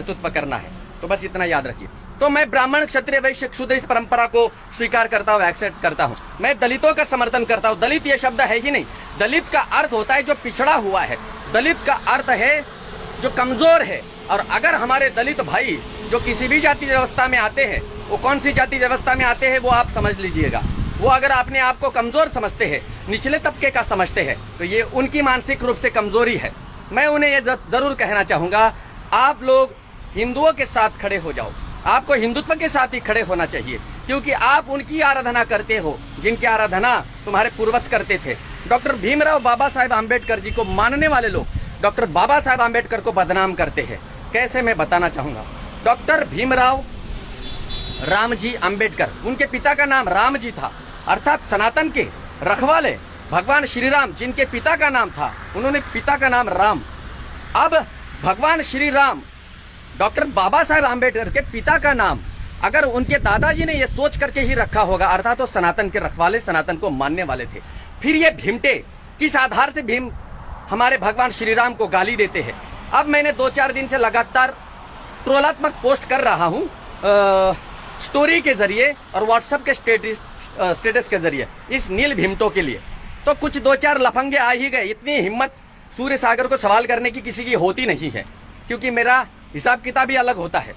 नेतृत्व करना है। तो बस इतना याद रखिए। तो मैं ब्राह्मण क्षत्रिय वैश्य शूद्र इस परंपरा को स्वीकार करता हूँ, एक्सेप्ट करता हूँ। मैं दलितों का समर्थन करता हूँ। दलित ये शब्द है ही नहीं। दलित का अर्थ होता है जो पिछड़ा हुआ है। दलित का अर्थ है जो कमजोर है। और अगर हमारे दलित भाई जो किसी भी जाति व्यवस्था में आते हैं, वो कौन सी जाति व्यवस्था में आते हैं वो आप समझ लीजिएगा। वो अगर अपने आप को कमजोर समझते हैं, निचले तबके का समझते हैं, तो ये उनकी मानसिक रूप से कमजोरी है। मैं उन्हें ये जरूर कहना चाहूंगा, आप लोग हिंदुओं के साथ खड़े हो जाओ। आपको हिंदुत्व के साथ ही खड़े होना चाहिए, क्योंकि आप उनकी आराधना करते हो जिनकी आराधना तुम्हारे पूर्वज करते थे। डॉक्टर भीमराव बाबा साहेब आम्बेडकर जी को मानने वाले लोग डॉक्टर बाबा साहेब आम्बेडकर को बदनाम करते हैं। कैसे, मैं बताना चाहूंगा। डॉक्टर भीमराव रामजी आम्बेडकर, उनके पिता का नाम राम जी था, अर्थात सनातन के रखवाले भगवान श्री राम जिनके पिता का नाम था, उन्होंने पिता का नाम राम। अब भगवान श्री राम डॉक्टर बाबा साहेब आम्बेडकर के पिता का नाम अगर उनके दादाजी ने यह सोच करके ही रखा होगा, अर्थात तो सनातन के रखवाले, सनातन को मानने वाले थे। फिर ये भीमटे किस आधार से भीम हमारे भगवान श्री राम को गाली देते हैं। अब मैंने 2-4 दिन से लगातार ट्रोलात्मक पोस्ट कर रहा हूं स्टोरी के जरिए और व्हाट्सएप के स्टेटस के जरिए इस नील भीमटों के लिए। तो कुछ 2-4 लफंगे आ ही गए। इतनी हिम्मत सूर्य सागर को सवाल करने की किसी की होती नहीं है, क्योंकि मेरा हिसाब किताब ही अलग होता है।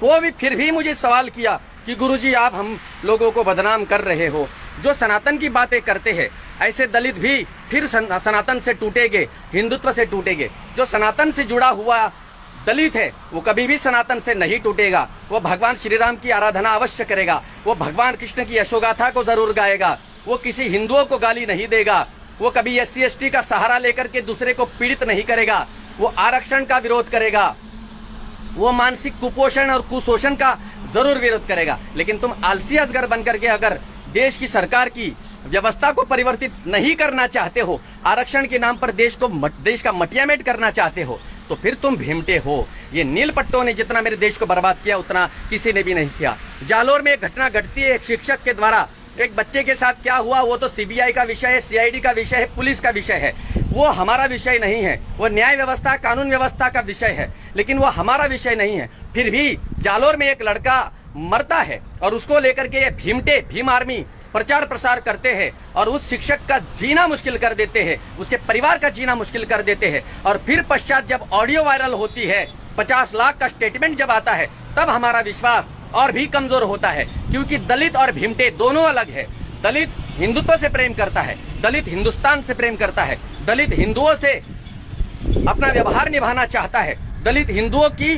वो भी फिर भी मुझे सवाल किया कि गुरुजी आप हम लोगों को बदनाम कर रहे हो। जो सनातन की बातें करते हैं ऐसे दलित भी फिर सनातन से टूटेंगे, हिंदुत्व से टूटेंगे। जो सनातन से जुड़ा हुआ दलित है वो कभी भी सनातन से नहीं टूटेगा। वो भगवान श्री राम की आराधना अवश्य करेगा। वो भगवान कृष्ण की यशोगाथा को जरूर गाएगा। वो किसी हिंदुओं को गाली नहीं देगा। वो कभी SC/ST का सहारा लेकर के दूसरे को पीड़ित नहीं करेगा। वो आरक्षण का विरोध करेगा। वो मानसिक कुपोषण और कुशोषण का जरूर विरोध करेगा। लेकिन तुम आलसी अजगर बनकर के अगर देश की सरकार की व्यवस्था को परिवर्तित नहीं करना चाहते हो, आरक्षण के नाम पर देश का मटियामेट करना चाहते हो, तो फिर तुम भीमटे हो। ये नील पट्टों ने जितना मेरे देश को बर्बाद किया उतना किसी ने भी नहीं किया। जालोर में एक घटना घटती है, एक शिक्षक के द्वारा एक बच्चे के साथ क्या हुआ वो तो CBI का विषय है, CID का विषय है, पुलिस का विषय है। वो हमारा विषय नहीं है। वो न्याय व्यवस्था, कानून व्यवस्था का विषय है, लेकिन वो हमारा विषय नहीं है। फिर भी जालोर में एक लड़का मरता है और उसको लेकर के ये भीमटे, भीम आर्मी प्रचार प्रसार करते हैं और उस शिक्षक का जीना मुश्किल कर देते हैं, उसके परिवार का जीना मुश्किल कर देते हैं। और फिर पश्चात जब ऑडियो वायरल होती है, 50 लाख का स्टेटमेंट जब आता है, तब हमारा विश्वास और भी कमजोर होता है। क्योंकि दलित और भीमटे दोनों अलग है। दलित हिंदुत्व से प्रेम करता है, दलित हिंदुस्तान से प्रेम करता है, दलित हिंदुओं से अपना व्यवहार निभाना चाहता है, दलित हिंदुओं की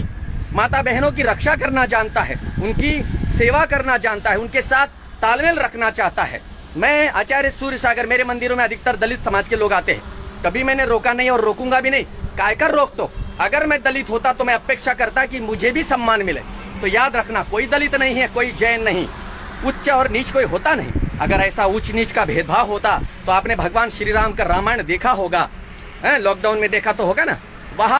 माता बहनों की रक्षा करना जानता है, उनकी सेवा करना जानता है, उनके साथ तालमेल रखना चाहता है। मैं आचार्य सूर्य सागर, मेरे मंदिरों में अधिकतर दलित समाज के लोग आते हैं। कभी मैंने रोका नहीं और रोकूंगा भी नहीं। कायकर रोक तो अगर मैं दलित होता तो मैं अपेक्षा करता कि मुझे भी सम्मान मिले। तो याद रखना, कोई दलित नहीं है, कोई जैन नहीं, उच्च और नीच कोई होता नहीं। अगर ऐसा उच्च नीच का भेदभाव होता तो आपने भगवान श्री राम का रामायण देखा होगा, लॉकडाउन में देखा तो होगा ना। वहां